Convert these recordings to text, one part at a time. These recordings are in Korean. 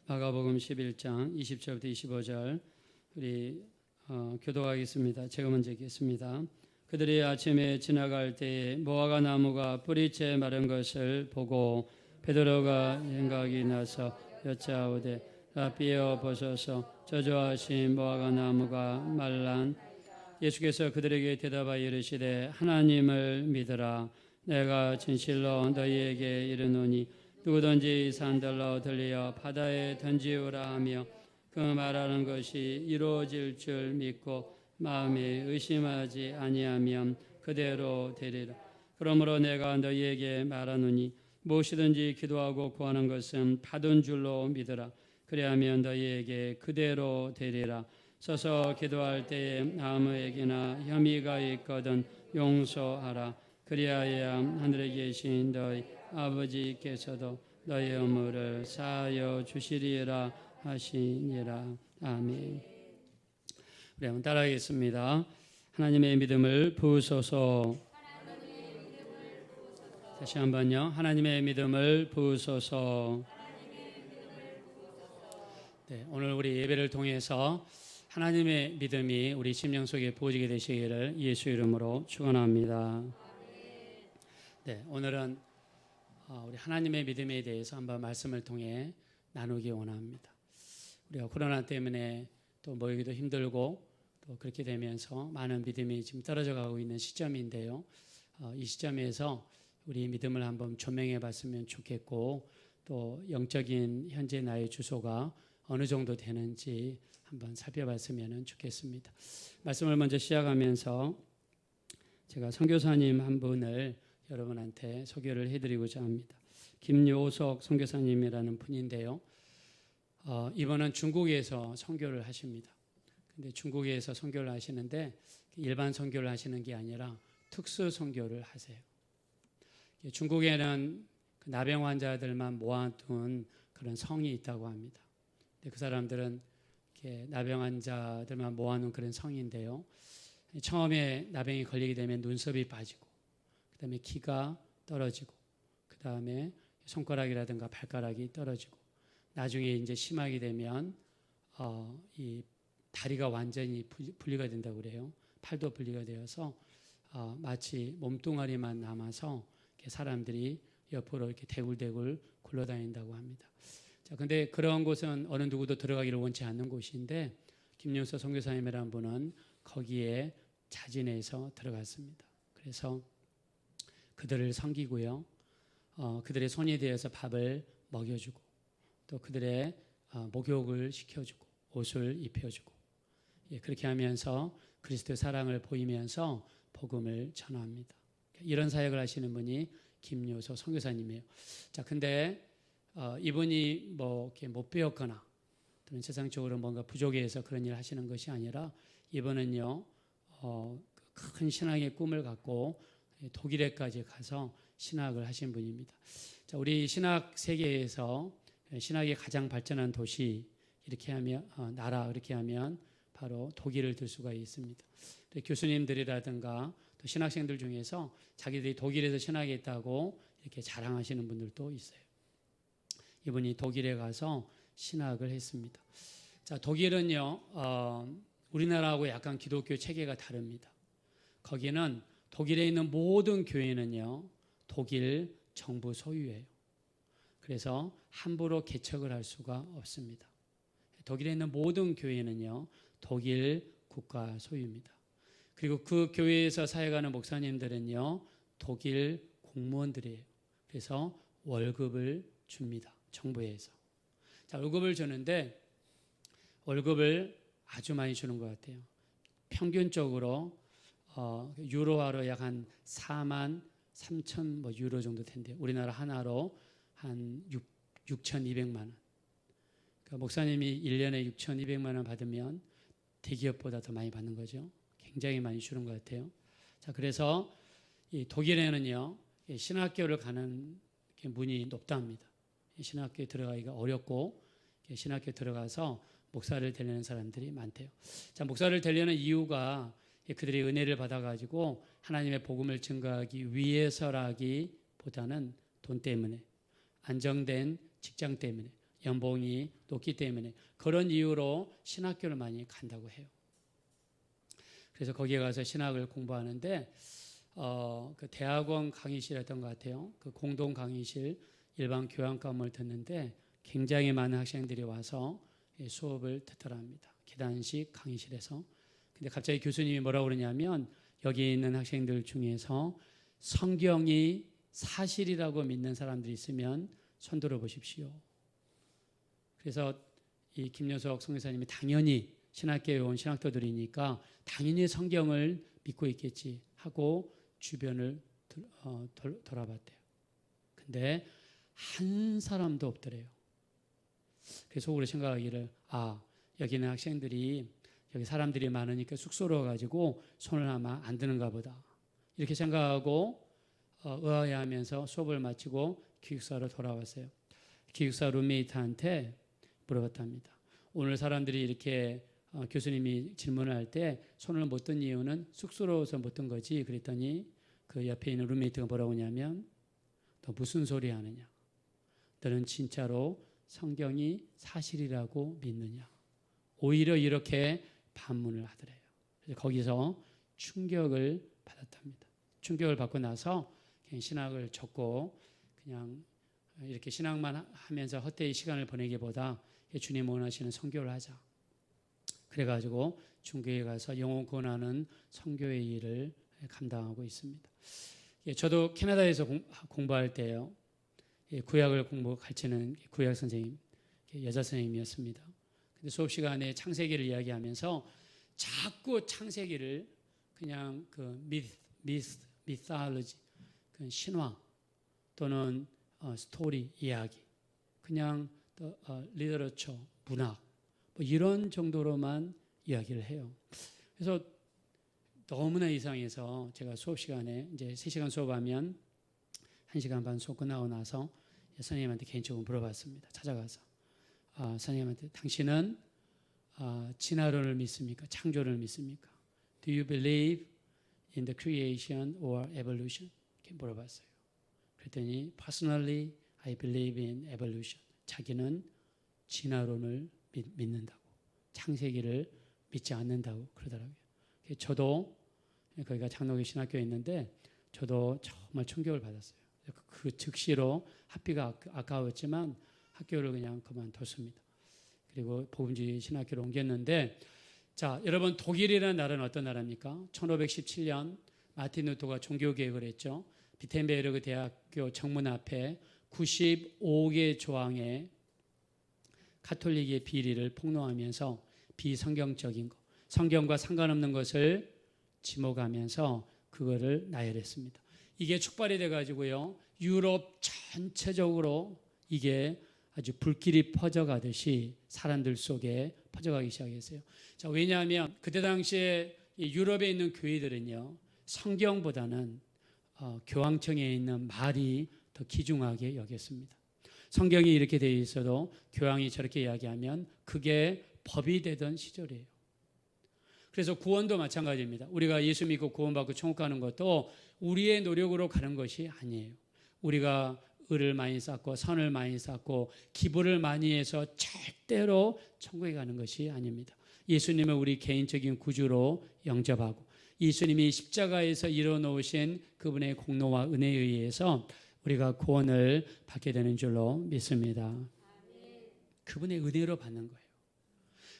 마가복음 11장 20절부터 25절 우리 교독하겠습니다. 제가 먼저 읽겠습니다. 그들이 아침에 지나갈 때에 무화과 나무가 뿌리째 마른 것을 보고 베드로가 생각이 나서 여짜오되 라비어 보소서 저주하신 무화과 나무가 말란. 예수께서 그들에게 대답하여 이르시되 하나님을 믿으라. 내가 진실로 너희에게 이르노니 누구든지 산들로 들려 바다에 던지우라 하며 그 말하는 것이 이루어질 줄 믿고 마음에 의심하지 아니하면 그대로 되리라. 그러므로 내가 너희에게 말하노니 무엇이든지 기도하고 구하는 것은 받은 줄로 믿으라. 그리하면 너희에게 그대로 되리라. 서서 기도할 때에 아무에게나 혐의가 있거든 용서하라. 그리하여 하늘에 계신 너희 아버지께서도 너희 허물을 사하여 주시리라 하시니라. 아멘. 우리 한번 따라하겠습니다. 하나님의 믿음을 부으소서. 다시 한번요. 하나님의 믿음을 부으소서. 네, 오늘 우리 예배를 통해서 하나님의 믿음이 우리 심령 속에 부어지게 되시기를 예수 이름으로 축원합니다. 네, 오늘은 우리 하나님의 믿음에 대해서 한번 말씀을 통해 나누기 원합니다. 우리가 코로나 때문에 또 모이기도 힘들고 또 그렇게 되면서 많은 믿음이 지금 떨어져 가고 있는 시점인데요. 이 시점에서 우리 믿음을 한번 조명해 봤으면 좋겠고 또 영적인 현재 나의 주소가 어느 정도 되는지 한번 살펴봤으면 좋겠습니다. 말씀을 먼저 시작하면서 제가 선교사님 한 분을 여러분한테 소개를 해드리고자 합니다. 김요석 선교사님이라는 분인데요. 이번은 중국에서 선교를 하십니다. 근데 중국에서 선교를 하시는데 일반 선교를 하시는 게 아니라 특수 선교를 하세요. 중국에는 그 나병 환자들만 모아둔 그런 성이 있다고 합니다. 근데 그 사람들은 이렇게 나병 환자들만 모아놓은 그런 성인데요. 처음에 나병이 걸리게 되면 눈썹이 빠지고 그 다음에 키가 떨어지고 그 다음에 손가락이라든가 발가락이 떨어지고 나중에 이제 심하게 되면 이 다리가 완전히 분리가 된다고 그래요. 팔도 분리가 되어서 마치 몸뚱아리만 남아서 이렇게 사람들이 옆으로 이렇게 대굴대굴 굴러다닌다고 합니다. 자, 근데 그런 곳은 어느 누구도 들어가기를 원치 않는 곳인데 김용서 선교사님이라는 분은 거기에 자진해서 들어갔습니다. 그래서 그들을 섬기고요. 그들의 손이 되어서 밥을 먹여주고 또 그들의 목욕을 시켜주고 옷을 입혀주고 그렇게 하면서 그리스도의 사랑을 보이면서 복음을 전합니다. 이런 사역을 하시는 분이 김요소 선교사님이에요. 자, 근데 이분이 뭐 이렇게 못 배웠거나 또는 세상적으로 뭔가 부족해서 그런 일을 하시는 것이 아니라 이분은요 큰 신앙의 꿈을 갖고 독일에까지 가서 신학을 하신 분입니다. 자, 우리 신학 세계에서 신학이 가장 발전한 도시 이렇게 하면 나라 이렇게 하면 바로 독일을 들 수가 있습니다. 교수님들이라든가 또 신학생들 중에서 자기들이 독일에서 신학했다고 이렇게 자랑하시는 분들도 있어요. 이분이 독일에 가서 신학을 했습니다. 자, 독일은요 우리나라하고 약간 기독교 체계가 다릅니다. 거기는 독일에 있는 모든 교회는요 독일 정부 소유예요. 그래서 함부로 개척을 할 수가 없습니다. 독일에 있는 모든 교회는요 독일 국가 소유입니다. 그리고 그 교회에서 사역하는 목사님들은요 독일 공무원들이에요. 그래서 월급을 줍니다. 정부에서. 자, 월급을 주는데 월급을 아주 많이 주는 것 같아요. 평균적으로 유로화로 약 한 4만 3천 뭐 유로 정도 된대요. 우리나라 하나로 한 6,200만 원. 그러니까 목사님이 1년에 6,200만 원 받으면 대기업보다 더 많이 받는 거죠. 굉장히 많이 주는 것 같아요. 자, 그래서 이 독일에는요 신학교를 가는 문이 높답니다. 신학교에 들어가기가 어렵고 신학교에 들어가서 목사를 되려는 사람들이 많대요. 자, 목사를 되려는 이유가 그들이 은혜를 받아가지고 하나님의 복음을 증거하기 위해서라기보다는 돈 때문에, 안정된 직장 때문에, 연봉이 높기 때문에 그런 이유로 신학교를 많이 간다고 해요. 그래서 거기에 가서 신학을 공부하는데 그 대학원 강의실이었던 것 같아요. 그 공동 강의실 일반 교양과목을 듣는데 굉장히 많은 학생들이 와서 수업을 듣더랍니다. 계단식 강의실에서. 근데 갑자기 교수님이 뭐라고 그러냐면 여기 있는 학생들 중에서 성경이 사실이라고 믿는 사람들이 있으면 손 들어 보십시오. 그래서 이 김여석 선교사님이 당연히 신학교에 온 신학도들이니까 당연히 성경을 믿고 있겠지 하고 주변을 돌아봤대요. 근데 한 사람도 없더래요. 그래서 속으로 생각하기를 여기는 학생들이 여기 사람들이 많으니까 쑥스러워가지고 손을 아마 안 드는가 보다 이렇게 생각하고 의아해하면서 수업을 마치고 기숙사로 돌아왔어요. 기숙사 룸메이트한테 물어봤답니다. 오늘 사람들이 이렇게 교수님이 질문을 할 때 손을 못 든 이유는 쑥스러워서 못 든 거지. 그랬더니 그 옆에 있는 룸메이트가 뭐라고 하냐면 너 무슨 소리 하느냐. 너는 진짜로 성경이 사실이라고 믿느냐. 오히려 이렇게 반문을 하더래요. 그래서 거기서 충격을 받았답니다. 충격을 받고 나서 그냥 신학을 접고 그냥 이렇게 신학만 하면서 헛되이 시간을 보내기보다 주님 원하시는 선교를 하자. 그래가지고 중교에 가서 영혼 구원하는 선교의 일을 감당하고 있습니다. 저도 캐나다에서 공부할 때요. 구약을 가르치는 구약 선생님, 여자 선생님이었습니다. 근데 수업 시간에 창세기를 이야기하면서 자꾸 창세기를 그냥 그 미스톨로지, 그 신화 또는 스토리 이야기, 그냥 리더러처 문학 뭐 이런 정도로만 이야기를 해요. 그래서 너무나 이상해서 제가 수업 시간에 이제 3시간 수업하면 1시간 반 수업 끝나고 나서 선생님한테 개인적으로 물어봤습니다. 찾아가서 선생님한테 당신은 진화론을 믿습니까? 창조를 믿습니까? Do you believe in the creation or evolution? 이렇게 물어봤어요. 그랬더니 personally I believe in evolution. 자기는 진화론을 믿는다고, 창세기를 믿지 않는다고 그러더라고요. 저도 거기가 장로교 신학교에 있는데 저도 정말 충격을 받았어요. 그 즉시로 학비가 아까웠지만 학교를 그냥 그만뒀습니다. 그리고 복음주의 신학교로 옮겼는데, 자, 여러분 독일이라는 나라는 어떤 나라입니까? 1517년 마틴 루터가 종교개혁을 했죠. 비텐베르그 대학교 정문 앞에 95개 조항의 가톨릭의 비리를 폭로하면서 비성경적인 것, 성경과 상관없는 것을 지목하면서 그거를 나열했습니다. 이게 촉발이 돼가지고요, 유럽 전체적으로 이게 아주 불길이 퍼져가듯이 사람들 속에 퍼져가기 시작했어요. 자, 왜냐하면 그때 당시에 유럽에 있는 교회들은요, 성경보다는 교황청에 있는 말이 더 귀중하게 여겼습니다. 성경이 이렇게 되어 있어도 교황이 저렇게 이야기하면 그게 법이 되던 시절이에요. 그래서 구원도 마찬가지입니다. 우리가 예수 믿고 구원받고 천국 가는 것도 우리의 노력으로 가는 것이 아니에요. 우리가 의를 많이 쌓고 선을 많이 쌓고 기부를 많이 해서 절대로 천국에 가는 것이 아닙니다. 예수님을 우리 개인적인 구주로 영접하고 예수님이 십자가에서 이뤄놓으신 그분의 공로와 은혜에 의해서 우리가 구원을 받게 되는 줄로 믿습니다. 그분의 은혜로 받는 거예요.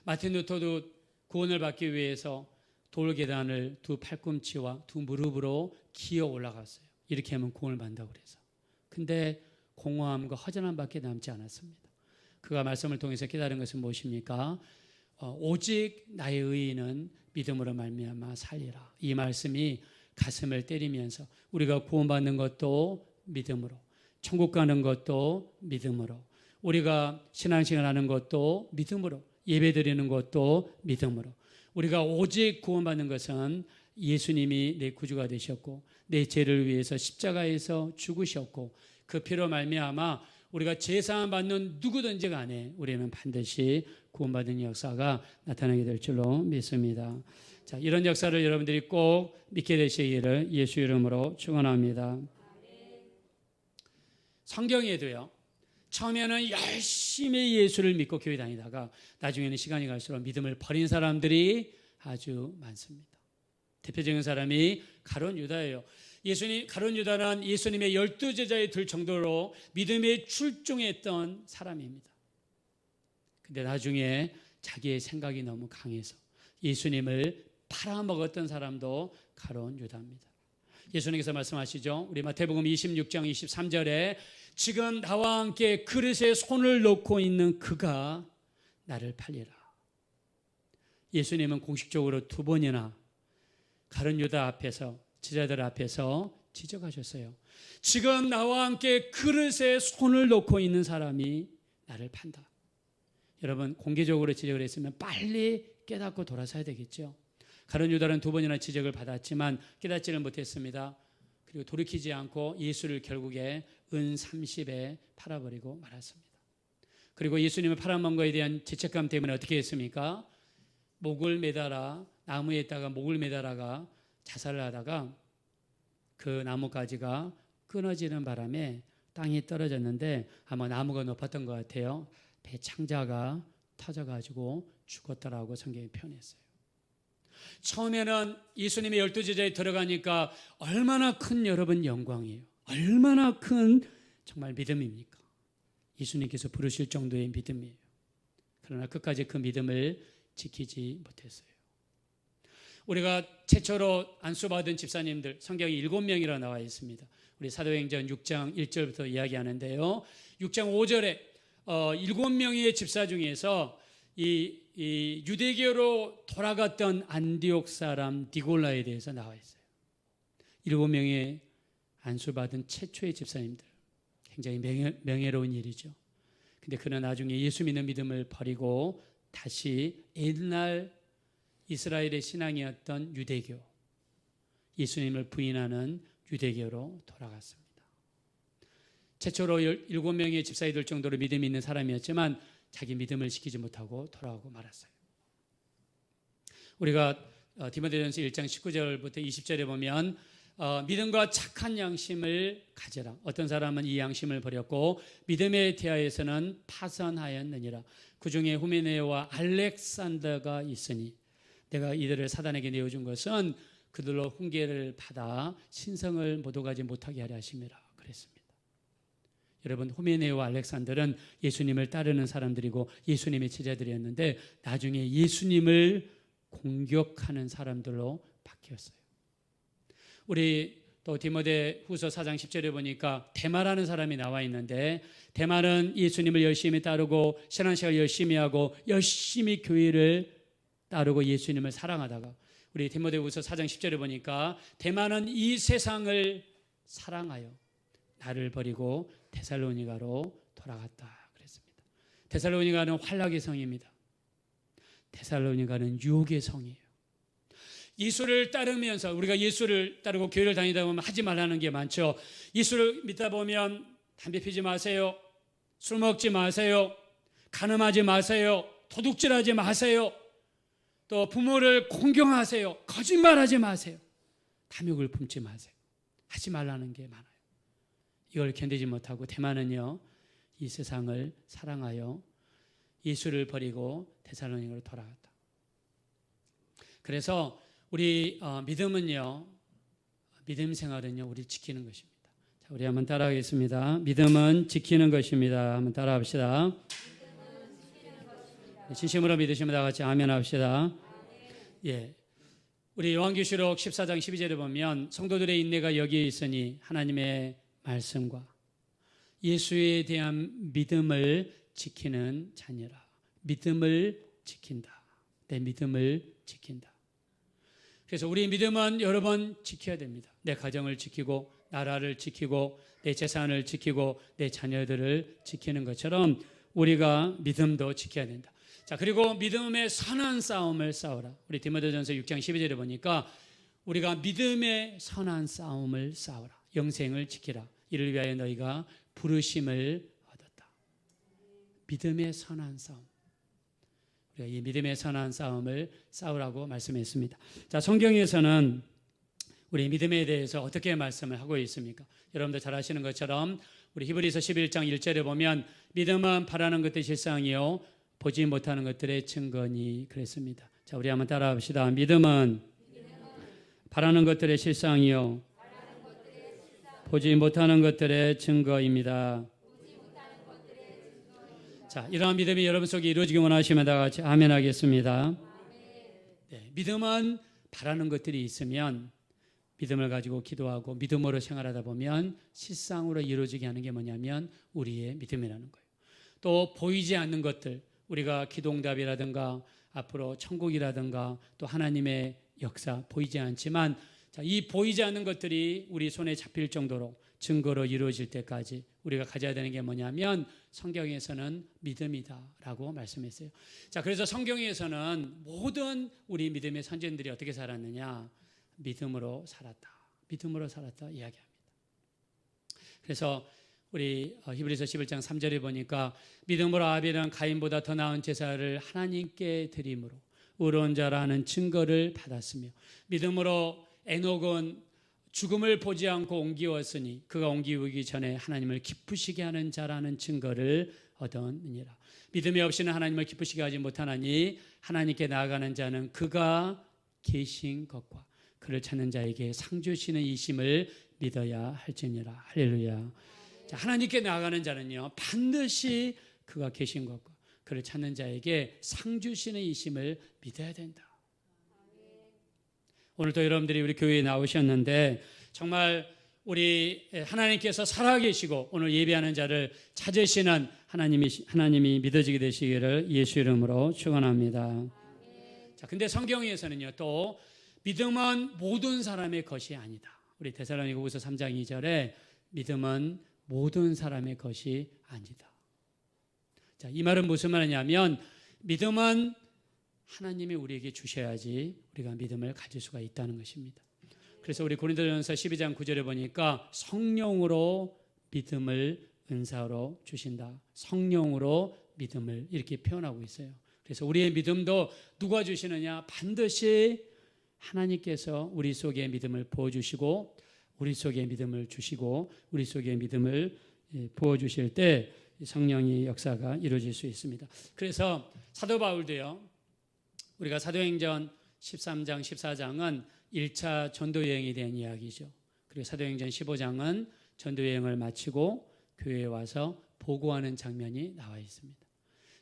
마틴 루터도 구원을 받기 위해서 돌계단을 2 팔꿈치와 2 무릎으로 기어 올라갔어요. 이렇게 하면 구원을 받는다고 그래서. 근데 공허함과 허전함밖에 남지 않았습니다. 그가 말씀을 통해서 깨달은 것은 무엇입니까? 오직 나의 의인은 믿음으로 말미암아 살리라. 이 말씀이 가슴을 때리면서 우리가 구원받는 것도 믿음으로, 천국 가는 것도 믿음으로, 우리가 신앙생활 하는 것도 믿음으로, 예배드리는 것도 믿음으로, 우리가 오직 구원받는 것은 예수님이 내 구주가 되셨고 내 죄를 위해서 십자가에서 죽으셨고 그 피로 말미암아 우리가 제사함 받는 누구든지 간에 우리는 반드시 구원받은 역사가 나타나게 될 줄로 믿습니다. 자, 이런 역사를 여러분들이 꼭 믿게 되시기를 예수 이름으로 축원합니다. 성경에도요, 처음에는 열심히 예수를 믿고 교회 다니다가 나중에는 시간이 갈수록 믿음을 버린 사람들이 아주 많습니다. 대표적인 사람이 가룟 유다예요. 가룟 유다는 예수님의 12제자에 들 정도로 믿음에 출중했던 사람입니다. 근데 나중에 자기의 생각이 너무 강해서 예수님을 팔아먹었던 사람도 가룟 유다입니다. 예수님께서 말씀하시죠. 우리 마태복음 26장 23절에 지금 나와 함께 그릇에 손을 놓고 있는 그가 나를 팔리라. 예수님은 공식적으로 2번이나 가룟 유다 앞에서, 제자들 앞에서 지적하셨어요. 지금 나와 함께 그릇에 손을 놓고 있는 사람이 나를 판다. 여러분, 공개적으로 지적을 했으면 빨리 깨닫고 돌아서야 되겠죠. 가룟 유다는 2번이나 지적을 받았지만 깨닫지를 못했습니다. 그리고 돌이키지 않고 예수를 결국에 은 30에 팔아버리고 말았습니다. 그리고 예수님을 팔아먹은 것에 대한 죄책감 때문에 어떻게 했습니까? 목을 매달아, 나무에다가 목을 매달아가 자살을 하다가 그 나뭇가지가 끊어지는 바람에 땅이 떨어졌는데 아마 나무가 높았던 것 같아요. 배 창자가 터져가지고 죽었다라고 성경이 표현했어요. 처음에는 예수님의 12제자에 들어가니까 얼마나 큰 여러분 영광이에요. 얼마나 큰 정말 믿음입니까? 예수님께서 부르실 정도의 믿음이에요. 그러나 끝까지 그 믿음을 지키지 못했어요. 우리가 최초로 안수받은 집사님들, 성경에 7명이라 나와 있습니다. 우리 사도행전 6장 1절부터 이야기하는데요. 6장 5절에 7명의 집사 중에서 이 유대교로 돌아갔던 안디옥 사람 니골라에 대해서 나와 있어요. 7명의 안수받은 최초의 집사님들, 굉장히 명예로운 일이죠. 근데 그는 나중에 예수 믿는 믿음을 버리고 다시 옛날 이스라엘의 신앙이었던 유대교, 예수님을 부인하는 유대교로 돌아갔습니다. 최초로 7명의 집사에 들 정도로 믿음이 있는 사람이었지만 자기 믿음을 지키지 못하고 돌아오고 말았어요. 우리가 디모데전서 1장 19절부터 20절에 보면 믿음과 착한 양심을 가져라. 어떤 사람은 이 양심을 버렸고 믿음에 대하여서는 파선하였느니라. 그 중에 후메네오와 알렉산더가 있으니 내가 이들을 사단에게 내어준 것은 그들로 훈계를 받아 신성을 못 오가지 못하게 하려 하심이라 그랬습니다. 여러분, 후메네오와 알렉산더는 예수님을 따르는 사람들이고 예수님의 제자들이었는데 나중에 예수님을 공격하는 사람들로 바뀌었어요. 우리 또 디모데후서 4장 10절에 보니까 데마라는 사람이 나와 있는데 데마는 예수님을 열심히 따르고 신앙생활 열심히 하고 열심히 교회를 따르고 예수님을 사랑하다가 우리 디모데후서 4장 10절에 보니까 데마는 이 세상을 사랑하여 나를 버리고 데살로니가로 돌아갔다 그랬습니다. 데살로니가는 환락의 성입니다. 데살로니가는 유혹의 성이에요. 예수를 따르면서 우리가 예수를 따르고 교회를 다니다 보면 하지 말라는 게 많죠. 예수를 믿다 보면 담배 피지 마세요. 술 먹지 마세요. 간음하지 마세요. 도둑질하지 마세요. 또 부모를 공경하세요. 거짓말하지 마세요. 탐욕을 품지 마세요. 하지 말라는 게 많아요. 이걸 견디지 못하고 데마는요, 이 세상을 사랑하여 예수를 버리고 데살로니가로 돌아갔다. 그래서 우리 믿음은요, 믿음 생활은요, 우리 지키는 것입니다. 자, 우리 한번 따라하겠습니다. 믿음은 지키는 것입니다. 한번 따라합시다. 진심으로 믿으시면 다 같이 아멘 합시다. 예. 우리 요한계시록 14장 12절에 보면 성도들의 인내가 여기에 있으니 하나님의 말씀과 예수에 대한 믿음을 지키는 자녀라. 믿음을 지킨다. 내 믿음을 지킨다. 그래서 우리 믿음은 여러 번 지켜야 됩니다. 내 가정을 지키고 나라를 지키고 내 재산을 지키고 내 자녀들을 지키는 것처럼 우리가 믿음도 지켜야 된다. 자, 그리고 믿음의 선한 싸움을 싸우라. 우리 디모데전서 6장 12절에 보니까 우리가 믿음의 선한 싸움을 싸우라. 영생을 지키라. 이를 위하여 너희가 부르심을 얻었다. 믿음의 선한 싸움. 우리가 이 믿음의 선한 싸움을 싸우라고 말씀했습니다. 자, 성경에서는 우리 믿음에 대해서 어떻게 말씀을 하고 있습니까? 여러분들 잘 아시는 것처럼 우리 히브리서 11장 1절에 보면 믿음은 바라는 것들의 실상이요 보지 못하는 것들의 증거니 그랬습니다. 자, 우리 한번 따라합시다. 믿음은 바라는 것들의 실상이요 보지 못하는 것들의 증거입니다. 자, 이러한 믿음이 여러분 속에 이루어지기 원하시면 다 같이 아멘 하겠습니다. 네, 믿음은 바라는 것들이 있으면 믿음을 가지고 기도하고 믿음으로 생활하다 보면 실상으로 이루어지게 하는 게 뭐냐면 우리의 믿음이라는 거예요. 또 보이지 않는 것들, 우리가 기도응답이라든가 앞으로 천국이라든가 또 하나님의 역사 보이지 않지만 자, 이 보이지 않는 것들이 우리 손에 잡힐 정도로 증거로 이루어질 때까지 우리가 가져야 되는 게 뭐냐면 성경에서는 믿음이다라고 말씀했어요. 자, 그래서 성경에서는 모든 우리 믿음의 선진들이 어떻게 살았느냐? 믿음으로 살았다. 믿음으로 살았다 이야기합니다. 그래서 우리 히브리서 11장 3절에 보니까 믿음으로 아벨은 가인보다 더 나은 제사를 하나님께 드림으로 의로운 자라는 증거를 받았으며 믿음으로 에녹은 죽음을 보지 않고 옮기었으니 그가 옮기기 전에 하나님을 기쁘시게 하는 자라는 증거를 얻었느니라. 믿음이 없이는 하나님을 기쁘시게 하지 못하나니 하나님께 나아가는 자는 그가 계신 것과 그를 찾는 자에게 상 주시는 이심을 믿어야 할지니라. 할렐루야. 자, 하나님께 나아가는 자는요 반드시 그가 계신 것과 그를 찾는 자에게 상 주시는 이심을 믿어야 된다. 오늘도 여러분들이 우리 교회에 나오셨는데 정말 우리 하나님께서 살아계시고 오늘 예배하는 자를 찾으시는 하나님이 믿어지게 되시기를 예수 이름으로 축원합니다. 자, 근데 성경에서는요 또 믿음은 모든 사람의 것이 아니다. 우리 데살로니가후서 3장 2절에 믿음은 모든 사람의 것이 아니다. 자, 이 말은 무슨 말이냐면 믿음은 하나님이 우리에게 주셔야지 우리가 믿음을 가질 수가 있다는 것입니다. 그래서 우리 고린도전서 12장 9절에 보니까 성령으로 믿음을 은사로 주신다. 성령으로 믿음을 이렇게 표현하고 있어요. 그래서 우리의 믿음도 누가 주시느냐? 반드시 하나님께서 우리 속에 믿음을 부어주시고 우리 속에 믿음을 주시고 우리 속에 믿음을 부어주실 때 성령의 역사가 이루어질 수 있습니다. 그래서 사도 바울도요. 우리가 사도행전 13장, 14장은 1차 전도여행에 대한 이야기죠. 그리고 사도행전 15장은 전도여행을 마치고 교회에 와서 보고하는 장면이 나와 있습니다.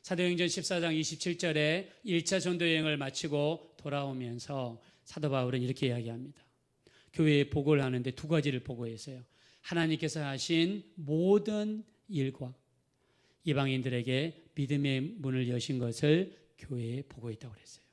사도행전 14장 27절에 1차 전도여행을 마치고 돌아오면서 사도 바울은 이렇게 이야기합니다. 교회에 보고를 하는데 두 가지를 보고했어요. 하나님께서 하신 모든 일과 이방인들에게 믿음의 문을 여신 것을 교회에 보고했다고 그랬어요.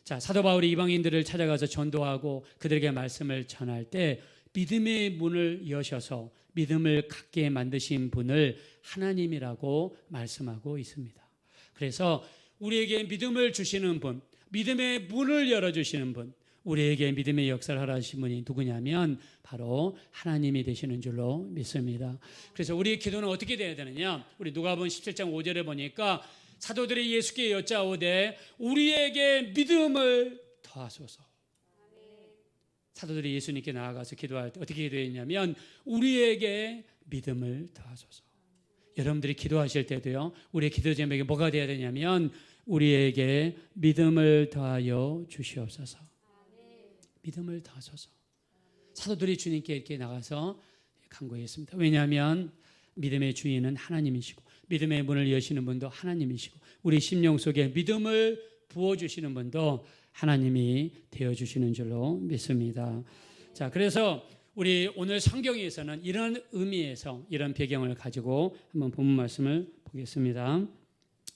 자, 사도 바울이 이방인들을 찾아가서 전도하고 그들에게 말씀을 전할 때 믿음의 문을 여셔서 믿음을 갖게 만드신 분을 하나님이라고 말씀하고 있습니다. 그래서 우리에게 믿음을 주시는 분, 믿음의 문을 열어주시는 분, 우리에게 믿음의 역사를 하라신 분이 누구냐면 바로 하나님이 되시는 줄로 믿습니다. 그래서 우리의 기도는 어떻게 돼야 되느냐? 우리 누가복음 17장 5절에 보니까 사도들이 예수께 여짜오되 우리에게 믿음을 더하소서. 사도들이 예수님께 나아가서 기도할 때 어떻게 기도했냐면 우리에게 믿음을 더하소서. 여러분들이 기도하실 때도요 우리의 기도 제목이 뭐가 돼야 되냐면 우리에게 믿음을 더하여 주시옵소서. 믿음을 더하소서. 사도들이 주님께 이렇게 나가서 간구했습니다. 왜냐하면 믿음의 주인은 하나님이시고 믿음의 문을 여시는 분도 하나님이시고 우리 심령 속에 믿음을 부어주시는 분도 하나님이 되어주시는 줄로 믿습니다. 자, 그래서 우리 오늘 성경에서는 이런 의미에서 이런 배경을 가지고 한번 본문 말씀을 보겠습니다.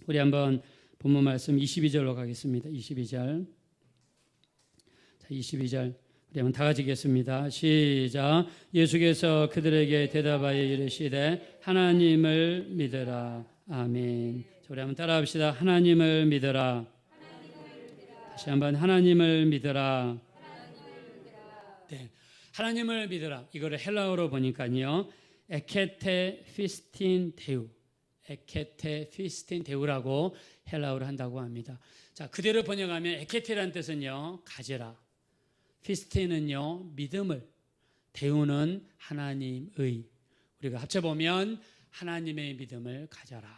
우리 한번 본문 말씀 22절로 가겠습니다. 22절. 자, 22절. 우리 한번 다 같이 읽겠습니다. 시작. 예수께서 그들에게 대답하여 이르시되 하나님을 믿으라. 아멘. 자, 우리 한번 따라합시다. 하나님을 믿으라. 다시 한번 하나님을 믿으라. 네, 하나님을 믿으라. 이거를 헬라어로 보니까요. 에케테 피스틴 데우. 에케테 피스틴 데우라고 헬라어로 한다고 합니다. 자, 그대로 번역하면 에케테라는 뜻은요. 가져라. 피스틴은요. 믿음을. 데우는 하나님의. 우리가 합쳐보면 하나님의 믿음을 가져라.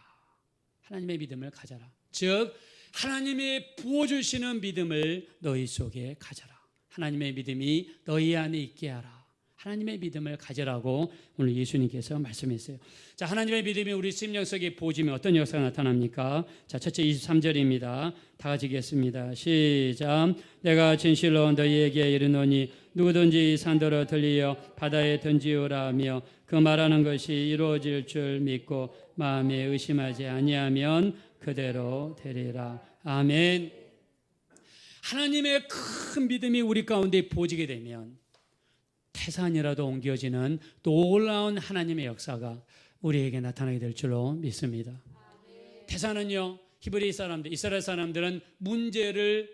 하나님의 믿음을 가져라. 즉 하나님이 부어주시는 믿음을 너희 속에 가져라. 하나님의 믿음이 너희 안에 있게 하라. 하나님의 믿음을 가져라고 오늘 예수님께서 말씀했어요. 자, 하나님의 믿음이 우리 심령 속에 부어지면 어떤 역사가 나타납니까? 자, 첫째 23절입니다. 다 같이 읽겠습니다. 시작. 내가 진실로 너희에게 이르노니 누구든지 산더러 들리어 바다에 던지오라며 그 말하는 것이 이루어질 줄 믿고 마음에 의심하지 아니하면 그대로 되리라. 아멘. 하나님의 큰 믿음이 우리 가운데 부어지게 되면 태산이라도 옮겨지는 놀라운 하나님의 역사가 우리에게 나타나게 될 줄로 믿습니다. 태산은요, 히브리 사람들, 이스라엘 사람들은 문제를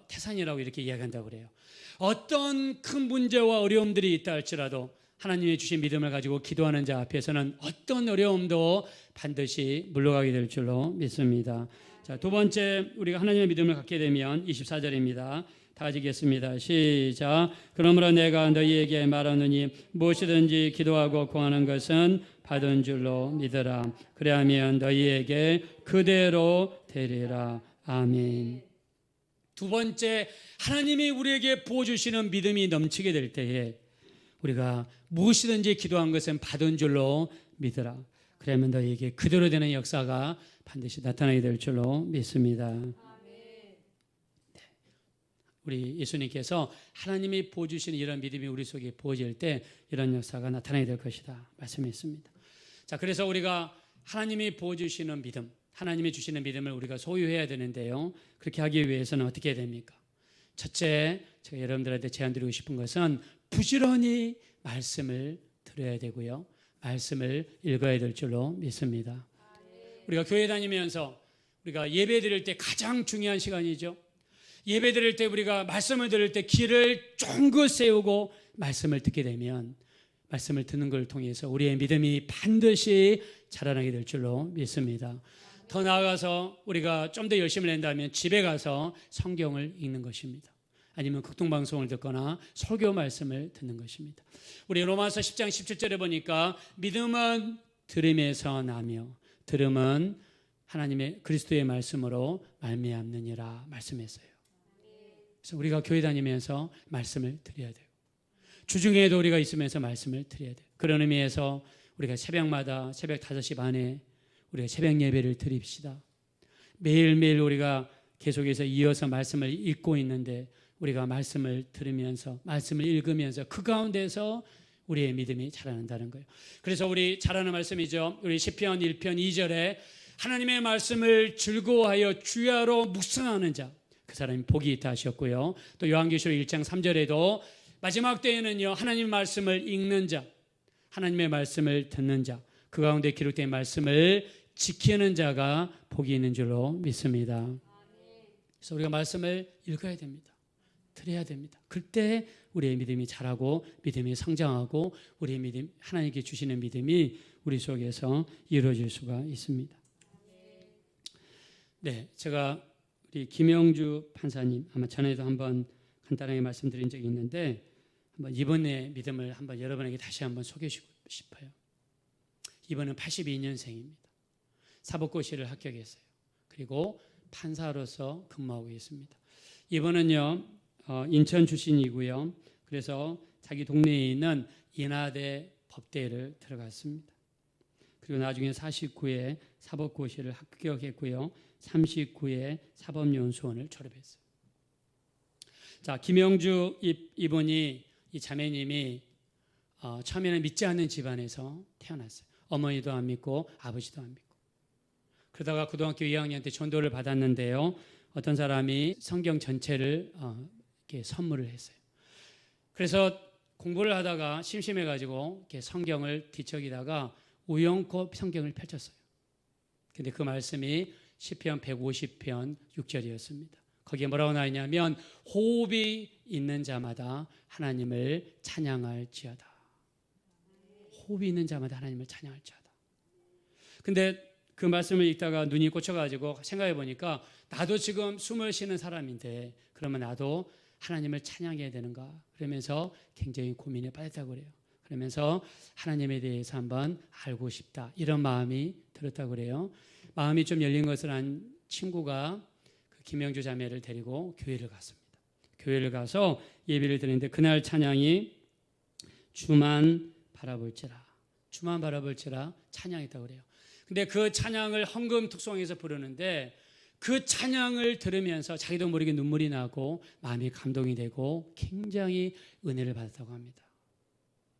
태산이라고 이렇게 이야기한다고 그래요. 어떤 큰 문제와 어려움들이 있다 할지라도 하나님이 주신 믿음을 가지고 기도하는 자 앞에서는 어떤 어려움도 반드시 물러가게 될 줄로 믿습니다. 자, 두 번째, 우리가 하나님의 믿음을 갖게 되면 24절입니다. 다 같이 읽겠습니다. 시작. 그러므로 내가 너희에게 말하노니 무엇이든지 기도하고 구하는 것은 받은 줄로 믿으라. 그래야면 너희에게 그대로 되리라. 아멘. 두 번째, 하나님이 우리에게 부어주시는 믿음이 넘치게 될 때에 우리가 무엇이든지 기도한 것은 받은 줄로 믿으라. 그러면 너희에게 그대로 되는 역사가 반드시 나타나게 될 줄로 믿습니다. 우리 예수님께서 하나님이 부어주시는 이런 믿음이 우리 속에 부어질 때 이런 역사가 나타나게 될 것이다 말씀했습니다. 자, 그래서 우리가 하나님이 부어주시는 믿음, 하나님이 주시는 믿음을 우리가 소유해야 되는데요. 그렇게 하기 위해서는 어떻게 해야 됩니까? 첫째, 제가 여러분들한테 제안드리고 싶은 것은 부지런히 말씀을 들어야 되고요. 말씀을 읽어야 될 줄로 믿습니다. 우리가 교회 다니면서 우리가 예배 드릴 때 가장 중요한 시간이죠. 예배 드릴 때 우리가 말씀을 들을 때 귀를 쫑긋 세우고 말씀을 듣게 되면 말씀을 듣는 걸 통해서 우리의 믿음이 반드시 자라나게 될 줄로 믿습니다. 더 나아가서 우리가 좀 더 열심을 낸다면 집에 가서 성경을 읽는 것입니다. 아니면 극동방송을 듣거나 설교 말씀을 듣는 것입니다. 우리 로마서 10장 17절에 보니까 믿음은 들음에서 나며 들음은 하나님의 그리스도의 말씀으로 말미암느니라 말씀했어요. 그래서 우리가 교회 다니면서 말씀을 드려야 돼요. 주중에도 우리가 있으면서 말씀을 드려야 돼요. 그런 의미에서 우리가 새벽마다 새벽 5시 반에 우리가 새벽 예배를 드립시다. 매일매일 우리가 계속해서 이어서 말씀을 읽고 있는데 우리가 말씀을 들으면서 말씀을 읽으면서 그 가운데서 우리의 믿음이 자라난다는 거예요. 그래서 우리 잘하는 말씀이죠. 우리 시편 1편 2절에 하나님의 말씀을 즐거워하여 주야로 묵상하는 자, 그 사람이 복이 있다 하셨고요. 또 요한계시록 1장 3절에도 마지막 때에는요, 하나님 말씀을 읽는 자, 하나님의 말씀을 듣는 자, 그 가운데 기록된 말씀을 지키는 자가 복이 있는 줄로 믿습니다. 그래서 우리가 말씀을 읽어야 됩니다. 들어야 됩니다. 그때 우리의 믿음이 자라고 믿음이 성장하고 우리의 믿음, 하나님께 주시는 믿음이 우리 속에서 이루어질 수가 있습니다. 네, 제가 우리 김영주 판사님 아마 전에도 한번 간단하게 말씀드린 적이 있는데 한번 이번의 믿음을 한번 여러분에게 다시 한번 소개해주고 싶어요. 이번은 82년생입니다. 사법고시를 합격했어요. 그리고 판사로서 근무하고 있습니다. 이번은요 인천 출신이고요. 그래서 자기 동네에 있는 인하대 법대를 들어갔습니다. 그리고 나중에 49에 사법고시를 합격했고요. 39에 사법연수원을 졸업했어요. 자, 김영주 이분이 이 자매님이 처음에는 믿지 않는 집안에서 태어났어요. 어머니도 안 믿고 아버지도 안 믿고. 그러다가 고등학교 2학년 때 전도를 받았는데요. 어떤 사람이 성경 전체를 이렇게 선물을 했어요. 그래서 공부를 하다가 심심해가지고 이렇게 성경을 뒤척이다가 우연코 성경을 펼쳤어요. 근데 그 말씀이 시편 150편 6절이었습니다. 거기에 뭐라고 나있냐면 호흡이 있는 자마다 하나님을 찬양할지어다. 호흡이 있는 자마다 하나님을 찬양할지어다. 근데 그 말씀을 읽다가 눈이 꽂혀가지고 생각해 보니까 나도 지금 숨을 쉬는 사람인데 그러면 나도 하나님을 찬양해야 되는가 그러면서 굉장히 고민에 빠졌다고 그래요. 그러면서 하나님에 대해서 한번 알고 싶다, 이런 마음이 들었다고 그래요. 마음이 좀 열린 것을 한 친구가 그 김영주 자매를 데리고 교회를 갔습니다. 교회를 가서 예배를 드리는데 그날 찬양이 주만 바라볼지라, 주만 바라볼지라 찬양했다고 그래요. 근데 그 찬양을 헌금 특송에서 부르는데 그 찬양을 들으면서 자기도 모르게 눈물이 나고 마음이 감동이 되고 굉장히 은혜를 받았다고 합니다.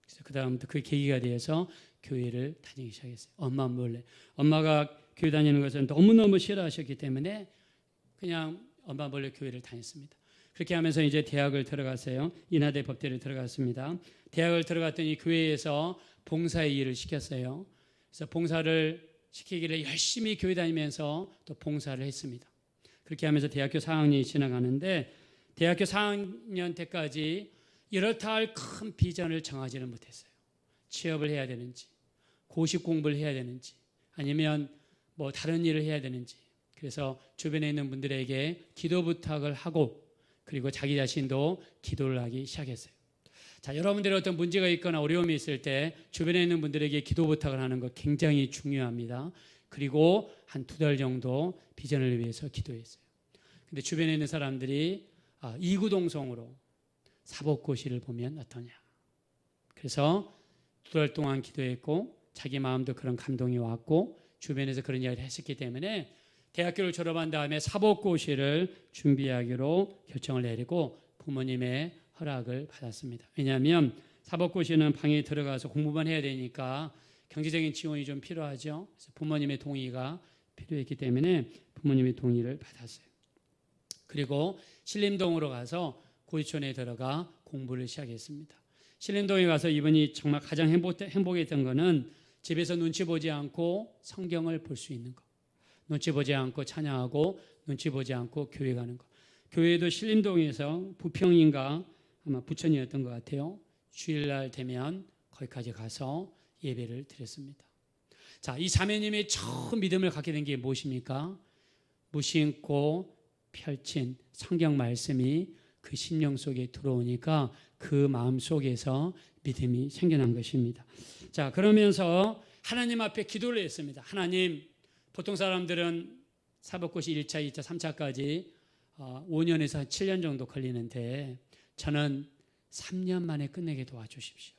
그래서 그 다음부터 그 계기가 되어서 교회를 다니기 시작했어요. 엄마 몰래. 엄마가 교회 다니는 것을 너무너무 싫어하셨기 때문에 그냥 엄마 몰래 교회를 다녔습니다. 그렇게 하면서 이제 대학을 들어갔어요. 인하대 법대를 들어갔습니다. 대학을 들어갔더니 교회에서 봉사의 일을 시켰어요. 그래서 봉사를 시키기를 열심히 교회 다니면서 또 봉사를 했습니다. 그렇게 하면서 대학교 4학년이 지나가는데 대학교 4학년 때까지 이렇다 할 큰 비전을 정하지는 못했어요. 취업을 해야 되는지, 고시 공부를 해야 되는지, 아니면 뭐 다른 일을 해야 되는지. 그래서 주변에 있는 분들에게 기도 부탁을 하고 그리고 자기 자신도 기도를 하기 시작했어요. 자, 여러분들이 어떤 문제가 있거나 어려움이 있을 때 주변에 있는 분들에게 기도 부탁을 하는 것 굉장히 중요합니다. 그리고 한 2달 정도 비전을 위해서 기도했어요. 근데 주변에 있는 사람들이 이구동성으로 사법고시를 보면 어떠냐. 그래서 2달 동안 기도했고 자기 마음도 그런 감동이 왔고 주변에서 그런 이야기를 했었기 때문에 대학교를 졸업한 다음에 사법고시를 준비하기로 결정을 내리고 부모님의 허락을 받았습니다. 왜냐하면 사법고시는 방에 들어가서 공부만 해야 되니까 경제적인 지원이 좀 필요하죠. 그래서 부모님의 동의가 필요했기 때문에 부모님의 동의를 받았어요. 그리고 신림동으로 가서 고시촌에 들어가 공부를 시작했습니다. 신림동에 가서 이분이 정말 가장 행복했던 것은 집에서 눈치 보지 않고 성경을 볼 수 있는 것, 눈치 보지 않고 찬양하고 눈치 보지 않고 교회 가는 것. 교회도 신림동에서 부평인가 아마 부천이었던 것 같아요. 주일날 되면 거기까지 가서 예배를 드렸습니다. 자, 이 자매님이 처음 믿음을 갖게 된 게 무엇입니까? 무심코 펼친 성경 말씀이 그 심령 속에 들어오니까 그 마음 속에서 믿음이 생겨난 것입니다. 자, 그러면서 하나님 앞에 기도를 했습니다. 하나님, 보통 사람들은 사법고시 1차, 2차, 3차까지 5년에서 7년 정도 걸리는데 저는 3년 만에 끝내게 도와주십시오.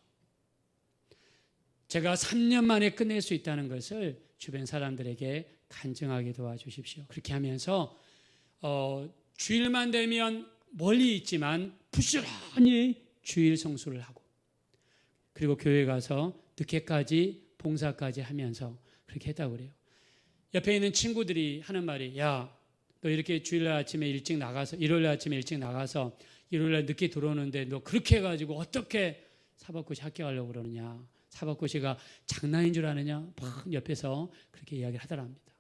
제가 3년 만에 끝낼 수 있다는 것을 주변 사람들에게 간증하게 도와주십시오. 그렇게 하면서 주일만 되면 멀리 있지만 부지런히 주일 성수를 하고 그리고 교회 가서 늦게까지 봉사까지 하면서 그렇게 했다고 그래요. 옆에 있는 친구들이 하는 말이, 야, 너 이렇게 주일날 아침에 일찍 나가서 일요일날 아침에 일찍 나가서 일요일날 늦게 들어오는데 너 그렇게 해가지고 어떻게 사법고시 합격하려고 그러느냐, 사법고시가 장난인 줄 아느냐, 막 옆에서 그렇게 이야기를 하더랍니다.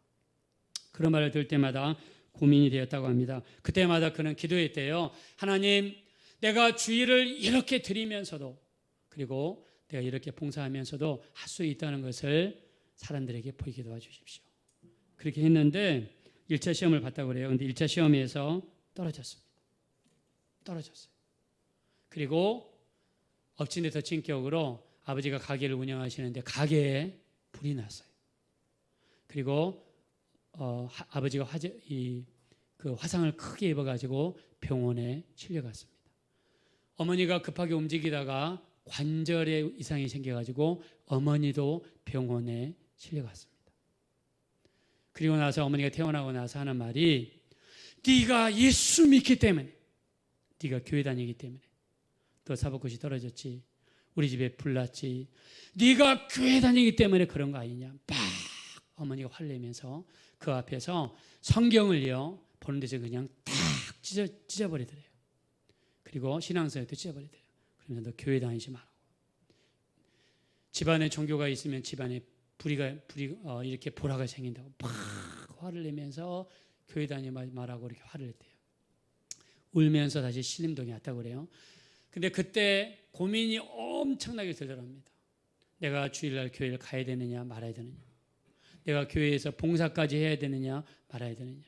그런 말을 들을 때마다 고민이 되었다고 합니다. 그때마다 그는 기도했대요. 하나님, 내가 주일을 이렇게 드리면서도 그리고 내가 이렇게 봉사하면서도 할 수 있다는 것을 사람들에게 보이게 도와주십시오. 그렇게 했는데 1차 시험을 봤다고 그래요. 근데 1차 시험에서 떨어졌습니다. 떨어졌어요. 그리고 엎친 데 덮친 격으로 아버지가 가게를 운영하시는데 가게에 불이 났어요. 그리고 아버지가 화상을 크게 입어가지고 병원에 실려갔습니다. 어머니가 급하게 움직이다가 관절에 이상이 생겨가지고 어머니도 병원에 실려갔습니다. 그리고 나서 어머니가 태어나고 나서 하는 말이, 네가 예수 믿기 때문에, 네가 교회 다니기 때문에 너 사법고시 떨어졌지, 우리 집에 불났지, 네가 교회 다니기 때문에 그런 거 아니냐. 막 어머니가 화를 내면서 그 앞에서 성경을요 보는 데서 그냥 딱 찢어버리더래요. 그리고 신앙서에도 찢어버리더래요. 그러면서 너 교회 다니지 말라고. 집안에 종교가 있으면 집안에 불이 이렇게 보라가 생긴다고 막 화를 내면서 교회 다니지 말라고 이렇게 화를 냈대요. 울면서 다시 신림동에 왔다고 그래요. 근데 그때 고민이 엄청나게 들더랍니다. 내가 주일날 교회를 가야 되느냐 말아야 되느냐, 내가 교회에서 봉사까지 해야 되느냐 말아야 되느냐,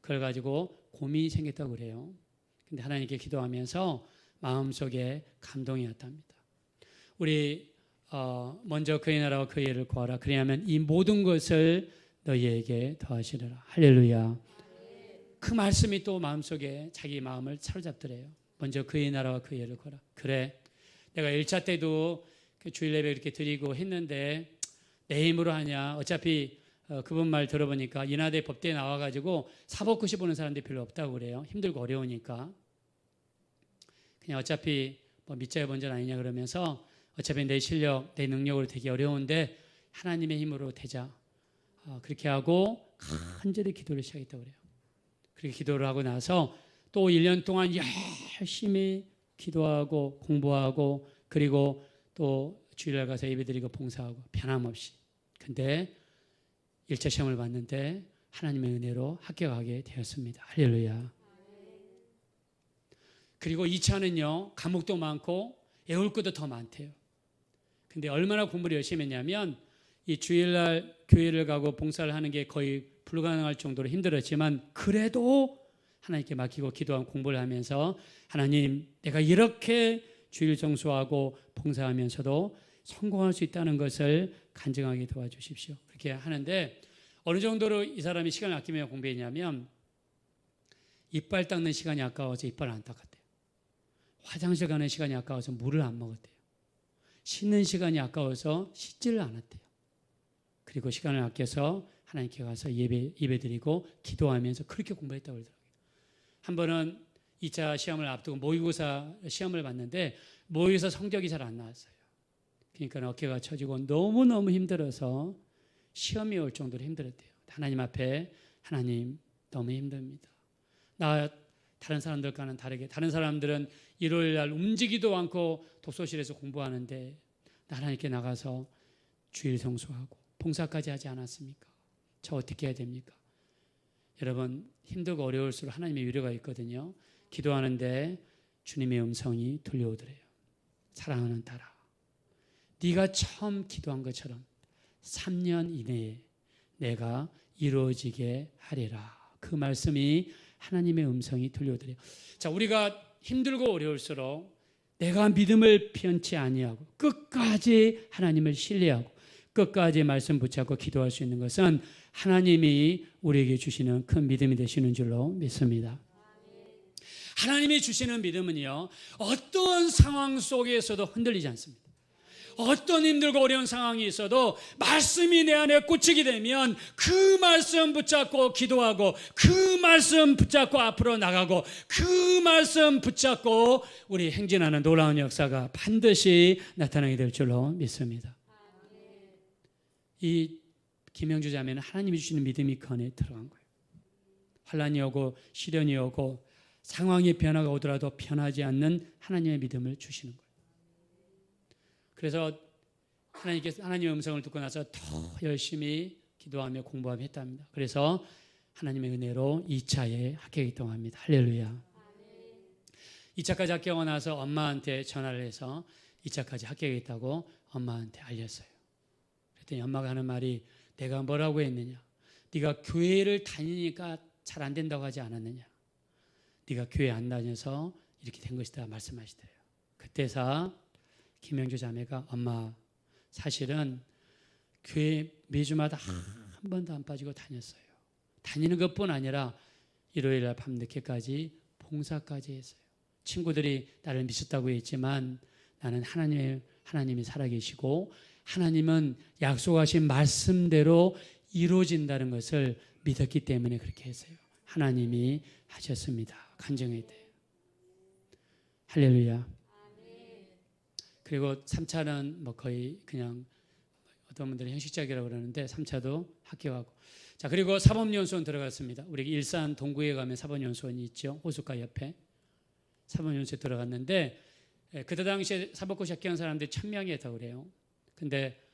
그걸 가지고 고민이 생겼다고 그래요. 근데 하나님께 기도하면서 마음속에 감동이 왔답니다. 우리 먼저 그의 나라와 그의 의를 구하라. 그리하면 이 모든 것을 너희에게 더하시리라. 할렐루야. 그 말씀이 또 마음속에 자기 마음을 사로잡더래요. 먼저 그의 나라와 그의 의를 구하라. 그래, 내가 1차 때도 그 주일 예배 이렇게 드리고 했는데 내 힘으로 하냐. 어차피 그분 말 들어보니까 인하대 법대에 나와가지고 사법고시 보는 사람들이 별로 없다고 그래요. 힘들고 어려우니까. 그냥 어차피 뭐 밑자의 본전 아니냐 그러면서 어차피 내 실력, 내 능력으로 되기 어려운데 하나님의 힘으로 되자. 그렇게 하고 간절히 기도를 시작했다고 그래요. 그렇게 기도를 하고 나서 또 1년 동안 열심히 기도하고 공부하고 그리고 또 주일날 가서 예배드리고 봉사하고 변함없이. 근데 1차 시험을 봤는데 하나님의 은혜로 합격하게 되었습니다. 할렐루야. 그리고 2차는요, 과목도 많고 외울 것도 더 많대요. 근데 얼마나 공부를 열심히 했냐면 이 주일날 교회를 가고 봉사를 하는 게 거의 불가능할 정도로 힘들었지만 그래도 하나님께 맡기고 기도하고 공부를 하면서 하나님, 내가 이렇게 주일 정수하고 봉사하면서도 성공할 수 있다는 것을 간증하게 도와주십시오. 그렇게 하는데 어느 정도로 이 사람이 시간을 아끼며 공부했냐면 이빨 닦는 시간이 아까워서 이빨을 안 닦았대요. 화장실 가는 시간이 아까워서 물을 안 먹었대요. 씻는 시간이 아까워서 씻지를 않았대요. 그리고 시간을 아껴서 하나님께 가서 예배드리고 기도하면서 그렇게 공부했다고 그러더라고요. 한 번은 2차 시험을 앞두고 모의고사 시험을 봤는데 모의고사 성적이 잘 안 나왔어요. 그러니까 어깨가 처지고 너무너무 힘들어서 시험이 올 정도로 힘들었대요. 하나님 앞에 하나님 너무 힘듭니다. 나 다른 사람들과는 다르게 다른 사람들은 일요일 날 움직이도 않고 독서실에서 공부하는데 하나님께 나가서 주일 성수하고 봉사까지 하지 않았습니까? 저 어떻게 해야 됩니까? 여러분 힘들고 어려울수록 하나님의 위로가 있거든요. 기도하는데 주님의 음성이 들려오더래요. 사랑하는 딸아, 네가 처음 기도한 것처럼 3년 이내에 내가 이루어지게 하리라. 그 말씀이 하나님의 음성이 들려오더래요. 자, 우리가 힘들고 어려울수록 내가 믿음을 편치 아니하고 끝까지 하나님을 신뢰하고 끝까지 말씀 붙잡고 기도할 수 있는 것은 하나님이 우리에게 주시는 큰 믿음이 되시는 줄로 믿습니다. 하나님이 주시는 믿음은요, 어떤 상황 속에서도 흔들리지 않습니다. 어떤 힘들고 어려운 상황이 있어도 말씀이 내 안에 꽂히게 되면 그 말씀 붙잡고 기도하고 그 말씀 붙잡고 앞으로 나가고 그 말씀 붙잡고 우리 행진하는 놀라운 역사가 반드시 나타나게 될 줄로 믿습니다. 이 김영주 자매는 하나님이 주시는 믿음이 그 안에 들어간 거예요. 환난이 오고 시련이 오고 상황의 변화가 오더라도 변하지 않는 하나님의 믿음을 주시는 거예요. 그래서 하나님께서 하나님의 음성을 듣고 나서 더 열심히 기도하며 공부하며 했답니다. 그래서 하나님의 은혜로 2차에 합격했다고 합니다. 할렐루야. 2차까지 합격하고 나서 엄마한테 전화를 해서 2차까지 합격했다고 엄마한테 알렸어요. 그랬더니 엄마가 하는 말이 내가 뭐라고 했느냐? 네가 교회를 다니니까 잘 안 된다고 하지 않았느냐? 네가 교회 안 다녀서 이렇게 된 것이다 말씀하시더래요. 그때서 김영주 자매가 엄마 사실은 교회 매주마다 한 번도 안 빠지고 다녔어요. 다니는 것뿐 아니라 일요일날 밤늦게까지 봉사까지 했어요. 친구들이 나를 미쳤다고 했지만 나는 하나님이 살아계시고 하나님은 약속하신 말씀대로 이루어진다는 것을 믿었기 때문에 그렇게 했어요. 하나님이 하셨습니다. 간증했대요. 할렐루야. 그리고 3차는 뭐 거의 그냥 어떤 분들은 형식적이라고 그러는데 3차도 합격하고. 자, 그리고 사법연수원 들어갔습니다. 우리 일산 동구에 가면 사법연수원이 있죠. 호숫가 옆에. 사법연수원에 들어갔는데 그때 당시에 사법고시 합격한 사람들이 1000명이었다고 그래요. 근데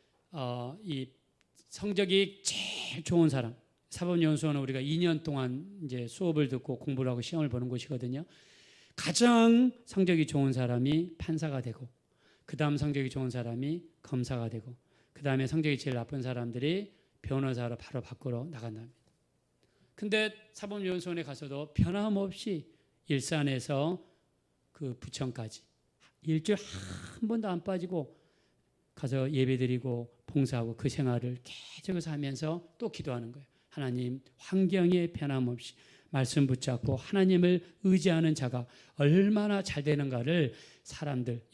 이 성적이 제일 좋은 사람, 사법연수원은 우리가 2년 동안 이제 수업을 듣고 공부를 하고 시험을 보는 곳이거든요. 가장 성적이 좋은 사람이 판사가 되고 그 다음 성적이 좋은 사람이 검사가 되고 그 다음에 성적이 제일 나쁜 사람들이 변호사로 바로 밖으로 나간답니다. 근데 사법연수원에 가서도 변함없이 일산에서 그 부천까지 일주일 한 번도 안 빠지고 가서 예배드리고 봉사하고 그 생활을 계속해서 하면서 또 기도하는 거예요. 하나님, 환경에 변함없이 말씀 붙잡고 하나님을 의지하는 자가 얼마나 잘 되는가를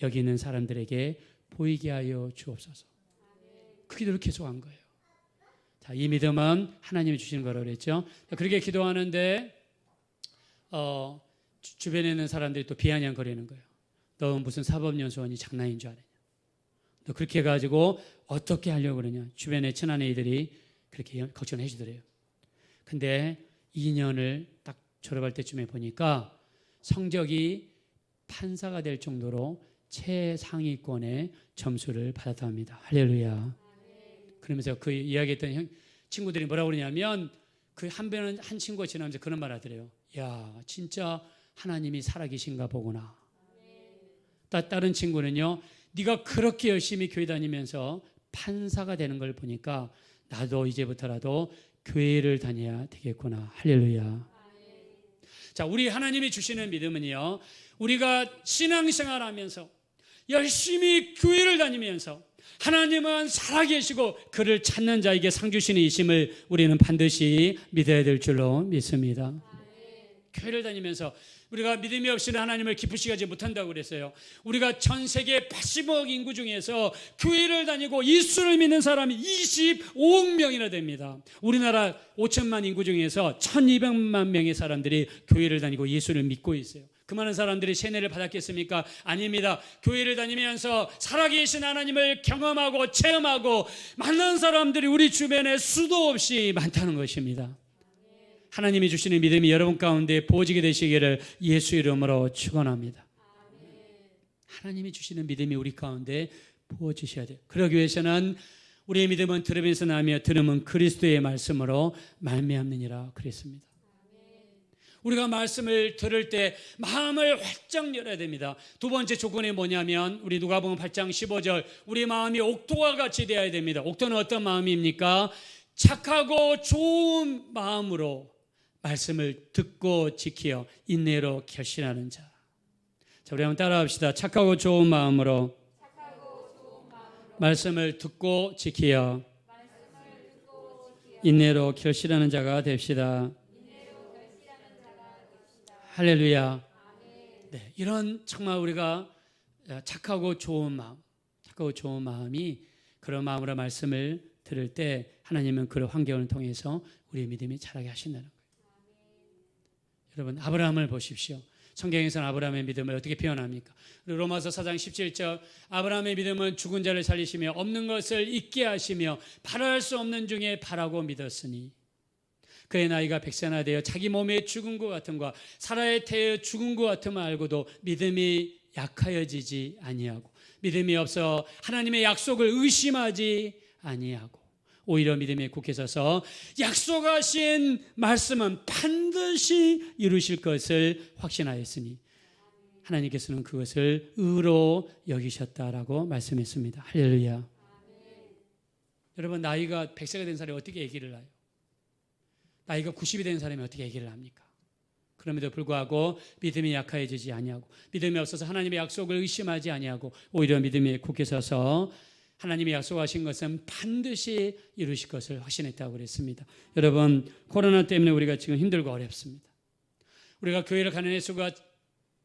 여기 있는 사람들에게 보이게 하여 주옵소서. 그 기도를 계속한 거예요. 자, 이 믿음은 하나님이 주시는 거라고 그랬죠. 그렇게 기도하는데 주변에 있는 사람들이 또 비아냥거리는 거예요. 너 무슨 사법연수원이 장난인 줄 아느냐. 너 그렇게 해가지고 어떻게 하려고 그러냐. 주변에 친한 애들이 그렇게 걱정을 해주더래요. 근데 2년을 딱 졸업할 때쯤에 보니까 성적이 판사가 될 정도로 최상위권의 점수를 받았다 합니다. 할렐루야. 그러면서 그 이야기했던 친구들이 뭐라고 그러냐면 그 한 친구가 지나면서 그런 말 하더래요. 야, 진짜 하나님이 살아계신가 보구나. 다른 친구는요, 네가 그렇게 열심히 교회 다니면서 판사가 되는 걸 보니까 나도 이제부터라도 교회를 다녀야 되겠구나. 할렐루야. 자, 우리 하나님이 주시는 믿음은요, 우리가 신앙생활하면서 열심히 교회를 다니면서 하나님은 살아계시고 그를 찾는 자에게 상 주시는 이심을 우리는 반드시 믿어야 될 줄로 믿습니다. 교회를 다니면서 우리가 믿음이 없이는 하나님을 기쁘시게 하지 못한다고 그랬어요. 우리가 전 세계 80억 인구 중에서 교회를 다니고 예수를 믿는 사람이 25억 명이나 됩니다. 우리나라 5천만 인구 중에서 1200만 명의 사람들이 교회를 다니고 예수를 믿고 있어요. 그 많은 사람들이 세뇌를 받았겠습니까? 아닙니다. 교회를 다니면서 살아계신 하나님을 경험하고 체험하고 만난 사람들이 우리 주변에 수도 없이 많다는 것입니다. 하나님이 주시는 믿음이 여러분 가운데 부어지게 되시기를 예수 이름으로 축원합니다. 하나님이 주시는 믿음이 우리 가운데 부어지셔야 돼요. 그러기 위해서는 우리의 믿음은 들으면서 나며 들음은 그리스도의 말씀으로 말미암느니라 그랬습니다. 우리가 말씀을 들을 때 마음을 활짝 열어야 됩니다. 두 번째 조건이 뭐냐면 우리 누가복음 8장 15절 우리 마음이 옥토와 같이 되어야 됩니다. 옥토는 어떤 마음입니까? 착하고 좋은 마음으로 말씀을 듣고 지키어 인내로 결신하는 자. 자, 우리 한번 따라합시다. 착하고 좋은 마음으로 말씀을 듣고 지키어 인내로 결실하는 자가 됩시다. 할렐루야. 네, 이런 정말 우리가 착하고 좋은 마음이 그런 마음으로 말씀을 들을 때 하나님은 그런 환경을 통해서 우리의 믿음이 자라게 하신다는 거예요. 여러분, 아브라함을 보십시오. 성경에서는 아브라함의 믿음을 어떻게 표현합니까? 로마서 4장 17절 아브라함의 믿음은 죽은 자를 살리시며 없는 것을 있게 하시며 바랄 수 없는 중에 바라고 믿었으니 그의 나이가 100세나 되어 자기 몸에 죽은 것 같음과 사라의 태에 죽은 것 같음을 알고도 믿음이 약하여지지 아니하고 믿음이 없어 하나님의 약속을 의심하지 아니하고 오히려 믿음에 굳게 서서 약속하신 말씀은 반드시 이루실 것을 확신하였으니 하나님께서는 그것을 의로 여기셨다라고 말씀했습니다. 할렐루야. 여러분, 나이가 100세가 된 사람이 어떻게 얘기를 해요? 나이가 90이 된 사람이 어떻게 얘기를 합니까? 그럼에도 불구하고 믿음이 약해지지 아니하고 믿음이 없어서 하나님의 약속을 의심하지 아니하고 오히려 믿음에 굳게 서서 하나님이 약속하신 것은 반드시 이루실 것을 확신했다고 그랬습니다. 여러분, 코로나 때문에 우리가 지금 힘들고 어렵습니다. 우리가 교회를 가는 횟수가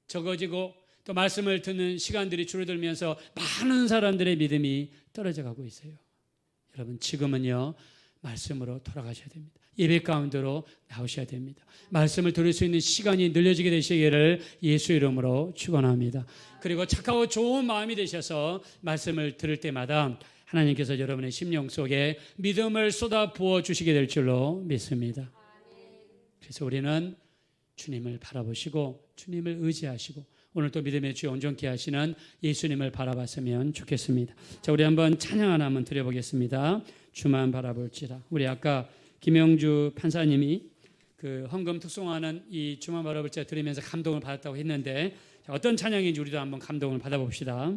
적어지고 또 말씀을 듣는 시간들이 줄어들면서 많은 사람들의 믿음이 떨어져 가고 있어요. 여러분, 지금은요 말씀으로 돌아가셔야 됩니다. 예배 가운데로 나오셔야 됩니다. 말씀을 들을 수 있는 시간이 늘려지게 되시기를 예수 이름으로 축원합니다. 그리고 착하고 좋은 마음이 되셔서 말씀을 들을 때마다 하나님께서 여러분의 심령 속에 믿음을 쏟아 부어 주시게 될 줄로 믿습니다. 그래서 우리는 주님을 바라보시고 주님을 의지하시고 오늘 또 믿음의 주에 온전케 하시는 예수님을 바라봤으면 좋겠습니다. 자, 우리 한번 찬양 하나 한번 드려보겠습니다. 주만 바라볼지라. 우리 아까 김영주 판사님이 그 헌금 특송하는 이 주만 바라볼지라 들으면서 감동을 받았다고 했는데 어떤 찬양인지 우리도 한번 감동을 받아봅시다.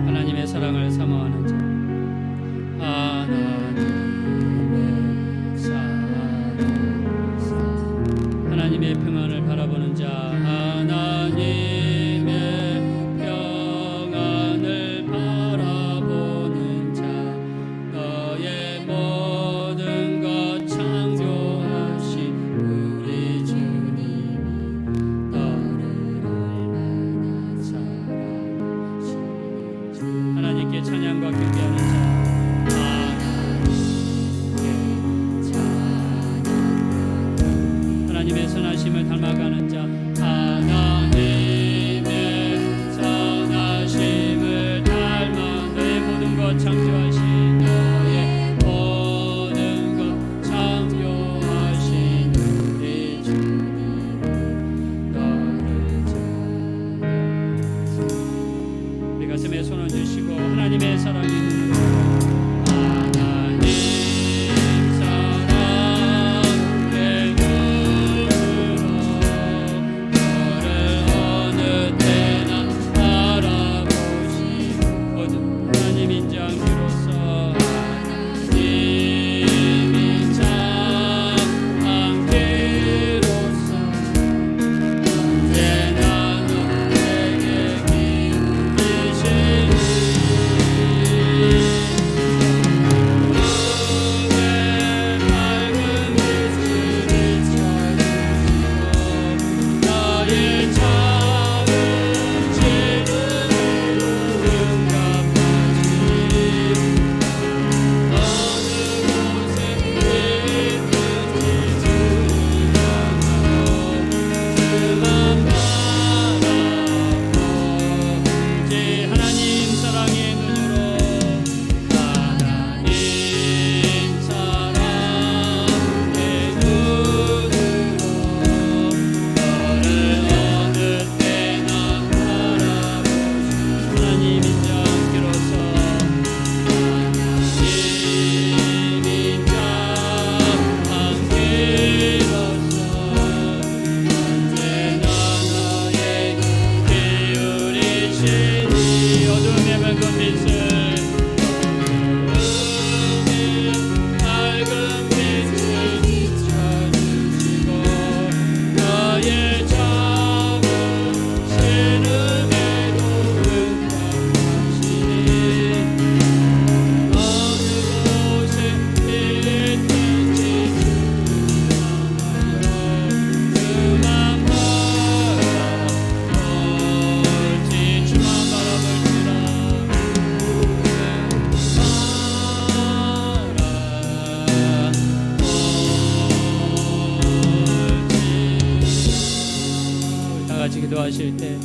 하나님의 사랑을 사모하는 자, 하나님의 가운데 손 얹으시고 하나님의 사랑이 눈으로 하나님 사랑의 눈으로 너를 어느 때나 바라보시거든 하나님 인자함으로써 하나님 인자함으로써 언제나 너에게 기쁘시니 기도하실 때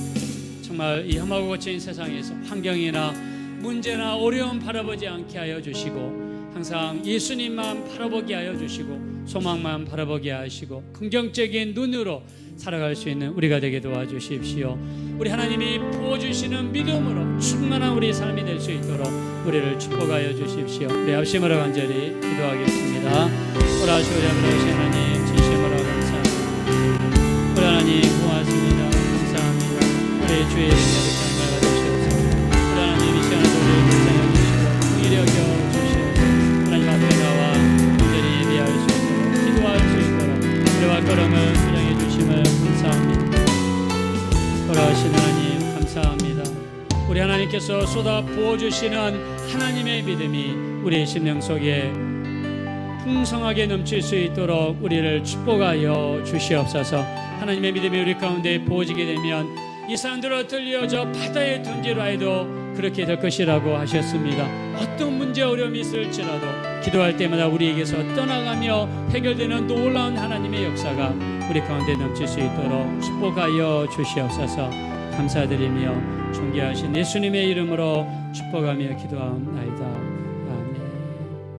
정말 이 험하고 거친 세상에서 환경이나 문제나 어려움 바라보지 않게 하여 주시고 항상 예수님만 바라보게 하여 주시고 소망만 바라보게 하시고 긍정적인 눈으로 살아갈 수 있는 우리가 되게 도와주십시오. 우리 하나님이 부어주시는 믿음으로 충만한 우리 삶이 될 수 있도록 우리를 축복하여 주십시오. 우리 합심으로 간절히 기도하겠습니다. 오라시오리 아버지 하나님 진심으로 감사합니다. 우리 하나님 고맙습니다. 감사합니다. 우리 주의 이름에 감사가 되시옵소서. 우리 하나님 이 시간에 우리를 불쌍히 여기시고 긍휼히 여겨주시옵소서. 하나님 앞에 나와 온전히 예배할 수 있도록 기도할 수 있도록 우리와 걸음을 부정해 주심을 감사합니다. 돌아오신 하나님 감사합니다. 우리 하나님께서 쏟아 부어주시는 하나님의 믿음이 우리의 심령 속에 풍성하게 넘칠 수 있도록 우리를 축복하여 주시옵소서. 하나님의 믿음이 우리 가운데 부어지게 되면 이 산들로 들려져 바다에 던지라 해도 그렇게 될 것이라고 하셨습니다. 어떤 문제 어려움이 있을지라도 기도할 때마다 우리에게서 떠나가며 해결되는 놀라운 하나님의 역사가 우리 가운데 넘칠 수 있도록 축복하여 주시옵소서. 감사드리며 존귀하신 예수님의 이름으로 축복하며 기도하옵나이다.